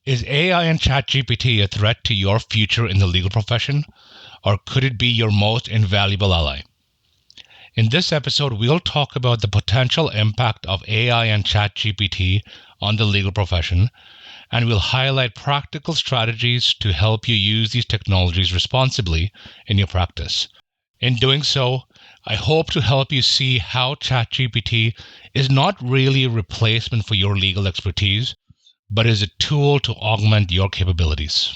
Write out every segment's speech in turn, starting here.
Is AI and ChatGPT a threat to your future in the legal profession, or could it be your most invaluable ally? In this episode, we'll talk about the potential impact of AI and ChatGPT on the legal profession, and we'll highlight practical strategies to help you use these technologies responsibly in your practice. In doing so, I hope to help you see how ChatGPT is not really a replacement for your legal expertise, but is a tool to augment your capabilities.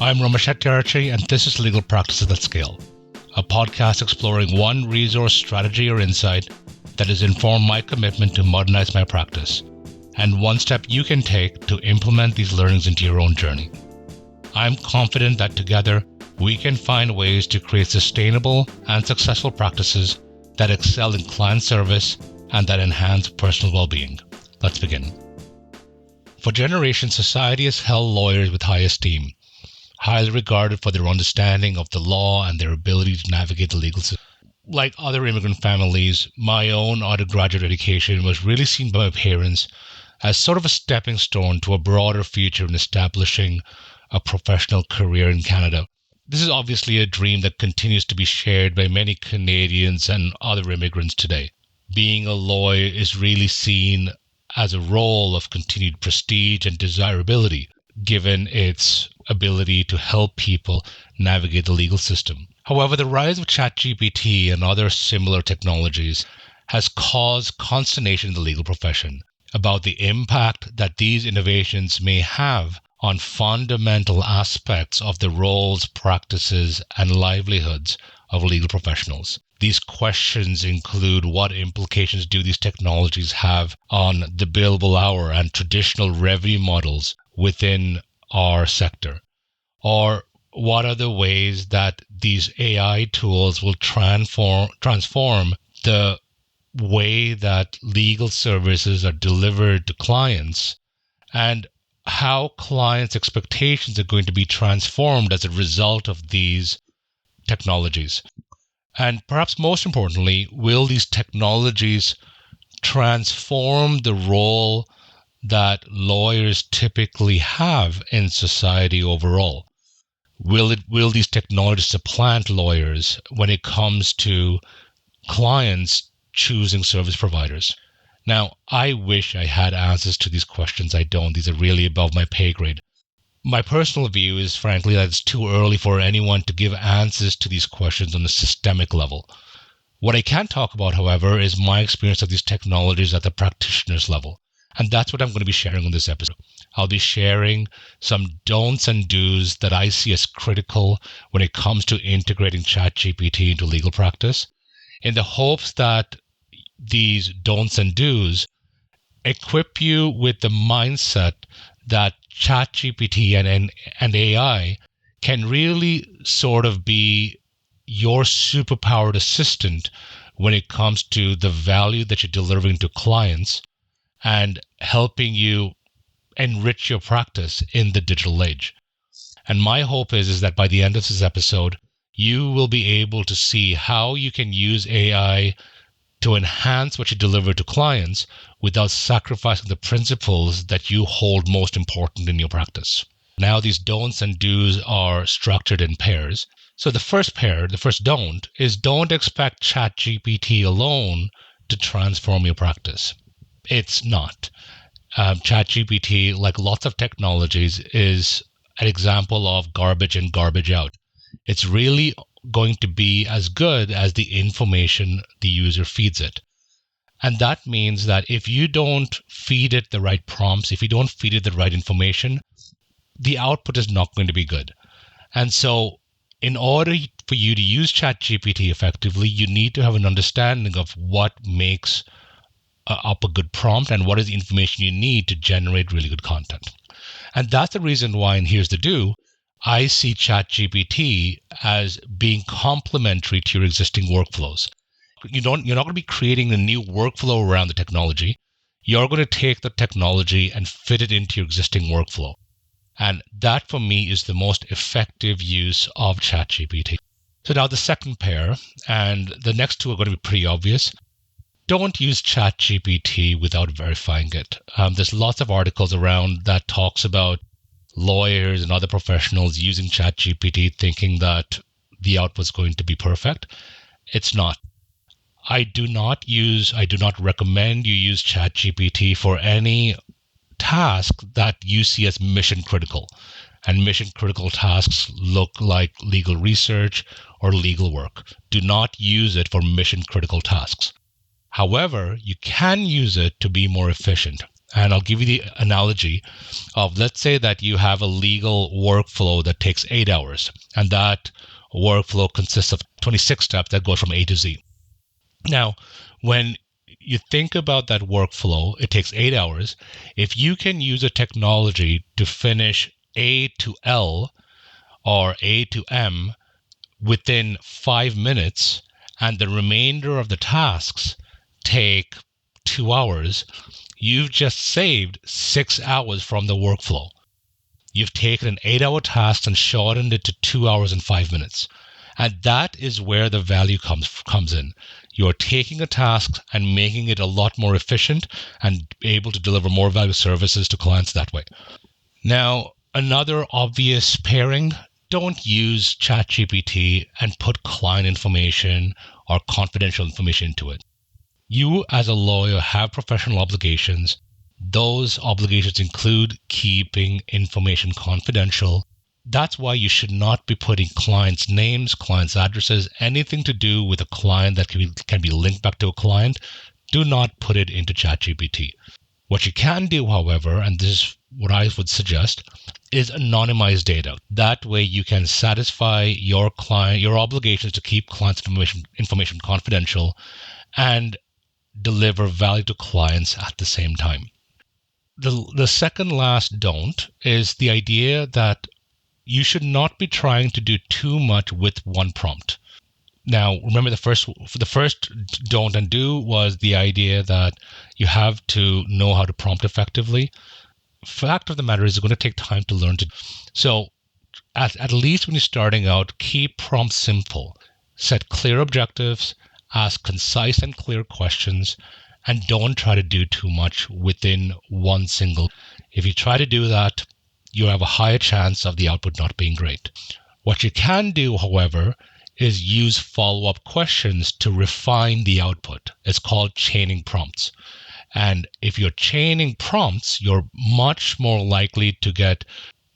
I'm Ramesh Chettiarchi, and this is Legal Practices at Scale, a podcast exploring one resource, strategy, or insight that has informed my commitment to modernize my practice, and one step you can take to implement these learnings into your own journey. I'm confident that together we can find ways to create sustainable and successful practices that excel in client service and that enhance personal well-being. Let's begin. For generations, society has held lawyers with high esteem, highly regarded for their understanding of the law and their ability to navigate the legal system. Like other immigrant families, my own undergraduate education was really seen by my parents as sort of a stepping stone to a broader future in establishing a professional career in Canada. This is obviously a dream that continues to be shared by many Canadians and other immigrants today. Being a lawyer is really seen as a role of continued prestige and desirability, given its ability to help people navigate the legal system. However, the rise of ChatGPT and other similar technologies has caused consternation in the legal profession about the impact that these innovations may have on fundamental aspects of the roles, practices, and livelihoods of legal professionals. These questions include what implications do these technologies have on the billable hour and traditional revenue models within our sector? Or what are the ways that these AI tools will transform the way that legal services are delivered to clients, and how clients' expectations are going to be transformed as a result of these technologies? And perhaps most importantly, will these technologies transform the role that lawyers typically have in society overall? Will these technologies supplant lawyers when it comes to clients choosing service providers? Now, I wish I had answers to these questions. I don't. These are really above my pay grade. My personal view is, frankly, that it's too early for anyone to give answers to these questions on a systemic level. What I can talk about, however, is my experience of these technologies at the practitioner's level. And that's what I'm going to be sharing on this episode. I'll be sharing some don'ts and do's that I see as critical when it comes to integrating ChatGPT into legal practice, in the hopes that these don'ts and do's equip you with the mindset that ChatGPT and AI can really sort of be your superpowered assistant when it comes to the value that you're delivering to clients and helping you enrich your practice in the digital age. And my hope is that by the end of this episode, you will be able to see how you can use AI to enhance what you deliver to clients without sacrificing the principles that you hold most important in your practice. Now, these don'ts and do's are structured in pairs. So the first don't, is don't expect ChatGPT alone to transform your practice. It's not. ChatGPT, like lots of technologies, is an example of garbage in, garbage out. It's really going to be as good as the information the user feeds it. And that means that if you don't feed it the right prompts, if you don't feed it the right information, the output is not going to be good. And so in order for you to use ChatGPT effectively, you need to have an understanding of what makes up a good prompt and what is the information you need to generate really good content. And that's the reason why, and here's the do, I see ChatGPT as being complementary to your existing workflows. You're not going to be creating a new workflow around the technology. You're going to take the technology and fit it into your existing workflow. And that, for me, is the most effective use of ChatGPT. So now the second pair, and the next two are going to be pretty obvious. don't use ChatGPT without verifying it. There's lots of articles around that talks about lawyers and other professionals using ChatGPT thinking that the output's going to be perfect. It's not. I do not recommend you use ChatGPT for any task that you see as mission critical. And mission critical tasks look like legal research or legal work. Do not use it for mission critical tasks. However, you can use it to be more efficient. And I'll give you the analogy of, let's say that you have a legal workflow that takes 8 hours, and that workflow consists of 26 steps that goes from A to Z. Now, when you think about that workflow, it takes 8 hours. If you can use a technology to finish A to L or A to M within 5 minutes, and the remainder of the tasks take 2 hours, you've just saved 6 hours from the workflow. You've taken an 8-hour task and shortened it to 2 hours and 5 minutes. And that is where the value comes in. You're taking a task and making it a lot more efficient and able to deliver more value services to clients that way. Now, another obvious pairing, don't use ChatGPT and put client information or confidential information into it. You, as a lawyer, have professional obligations. Those obligations include keeping information confidential. That's why you should not be putting clients' names, clients' addresses, anything to do with a client that can be linked back to a client. Do not put it into ChatGPT. What you can do, however, and this is what I would suggest, is anonymize data. That way you can satisfy your obligations to keep clients' information confidential and deliver value to clients at the same time. The second last don't is the idea that you should not be trying to do too much with one prompt. Now, remember the first don't and do was the idea that you have to know how to prompt effectively. Fact of the matter is it's going to take time to learn to. So at least when you're starting out, keep prompts simple. Set clear objectives, ask concise and clear questions, and don't try to do too much within one single. If you try to do that, you have a higher chance of the output not being great. What you can do, however, is use follow-up questions to refine the output. It's called chaining prompts. And if you're chaining prompts, you're much more likely to get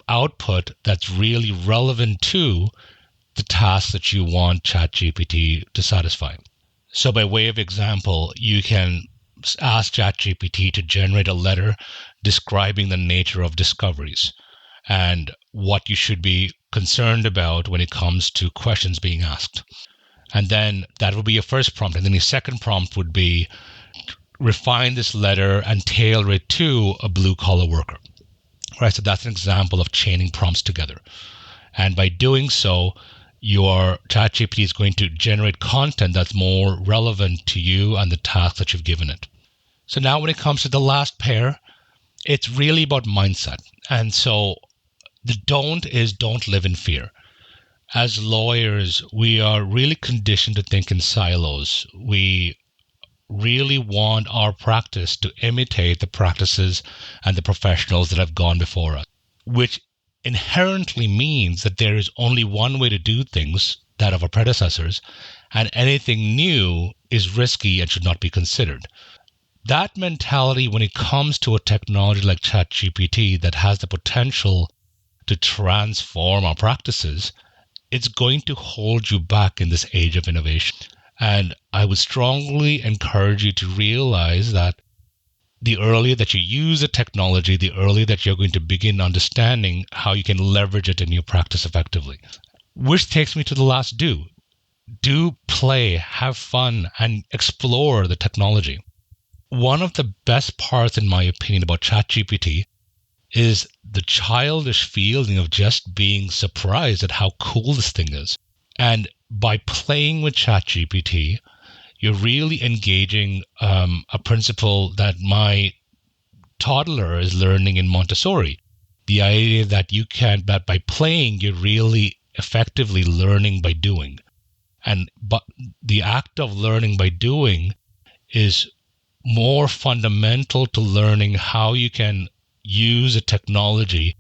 output that's really relevant to the task that you want ChatGPT to satisfy. So by way of example, you can ask ChatGPT to generate a letter describing the nature of discoveries and what you should be concerned about when it comes to questions being asked. And then that would be your first prompt. And then your second prompt would be refine this letter and tailor it to a blue-collar worker. Right, so that's an example of chaining prompts together. And by doing so, your ChatGPT is going to generate content that's more relevant to you and the task that you've given it. So now when it comes to the last pair, it's really about mindset. And so the don't is don't live in fear. As lawyers, we are really conditioned to think in silos. We really want our practice to imitate the practices and the professionals that have gone before us, which inherently means that there is only one way to do things, that of our predecessors, and anything new is risky and should not be considered. That mentality, when it comes to a technology like ChatGPT that has the potential to transform our practices, it's going to hold you back in this age of innovation. And I would strongly encourage you to realize that the earlier that you use the technology, the earlier that you're going to begin understanding how you can leverage it in your practice effectively. Which takes me to the last do. Do play, have fun, and explore the technology. One of the best parts, in my opinion, about ChatGPT is the childish feeling of just being surprised at how cool this thing is. And by playing with ChatGPT, you're really engaging a principle that my toddler is learning in Montessori. The idea that by playing, you're really effectively learning by doing. But the act of learning by doing is more fundamental to learning how you can use a technology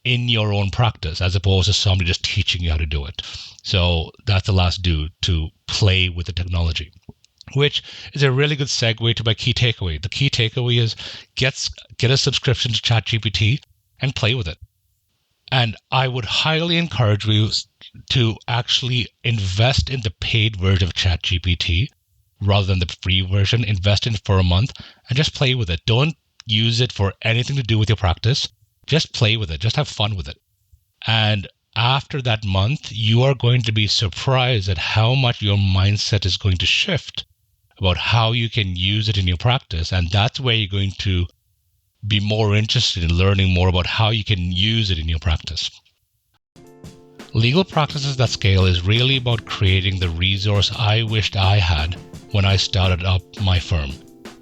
in your own practice as opposed to somebody just teaching you how to do it. So that's the last do, to play with the technology, which is a really good segue to my key takeaway. The key takeaway is get a subscription to ChatGPT and play with it. And I would highly encourage you to actually invest in the paid version of ChatGPT rather than the free version. Invest in it for a month and just play with it. Don't use it for anything to do with your practice. Just play with it. Just have fun with it. And after that month, you are going to be surprised at how much your mindset is going to shift about how you can use it in your practice. And that's where you're going to be more interested in learning more about how you can use it in your practice. Legal Practices That Scale is really about creating the resource I wished I had when I started up my firm,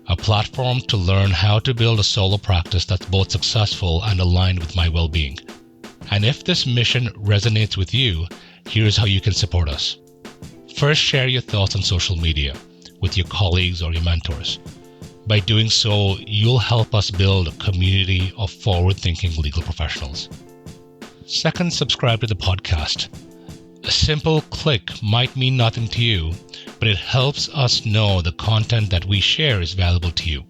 a platform to learn how to build a solo practice that's both successful and aligned with my well-being. And if this mission resonates with you, here's how you can support us. First, share your thoughts on social media with your colleagues or your mentors. By doing so, you'll help us build a community of forward-thinking legal professionals. Second, subscribe to the podcast. A simple click might mean nothing to you, but it helps us know the content that we share is valuable to you.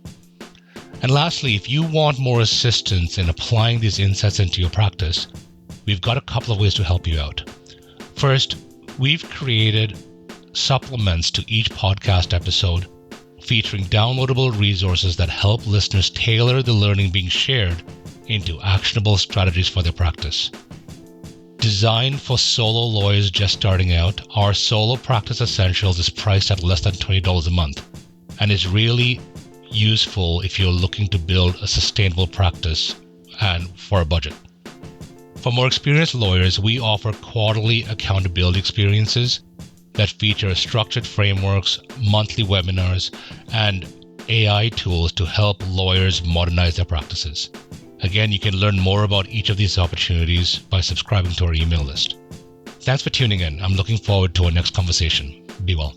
And lastly, if you want more assistance in applying these insights into your practice, we've got a couple of ways to help you out. First, we've created supplements to each podcast episode featuring downloadable resources that help listeners tailor the learning being shared into actionable strategies for their practice. Designed for solo lawyers just starting out, our Solo Practice Essentials is priced at less than $20 a month and is really useful if you're looking to build a sustainable practice and for a budget. For more experienced lawyers, we offer quarterly accountability experiences that feature structured frameworks, monthly webinars, and AI tools to help lawyers modernize their practices. Again, you can learn more about each of these opportunities by subscribing to our email list. Thanks for tuning in. I'm looking forward to our next conversation. Be well.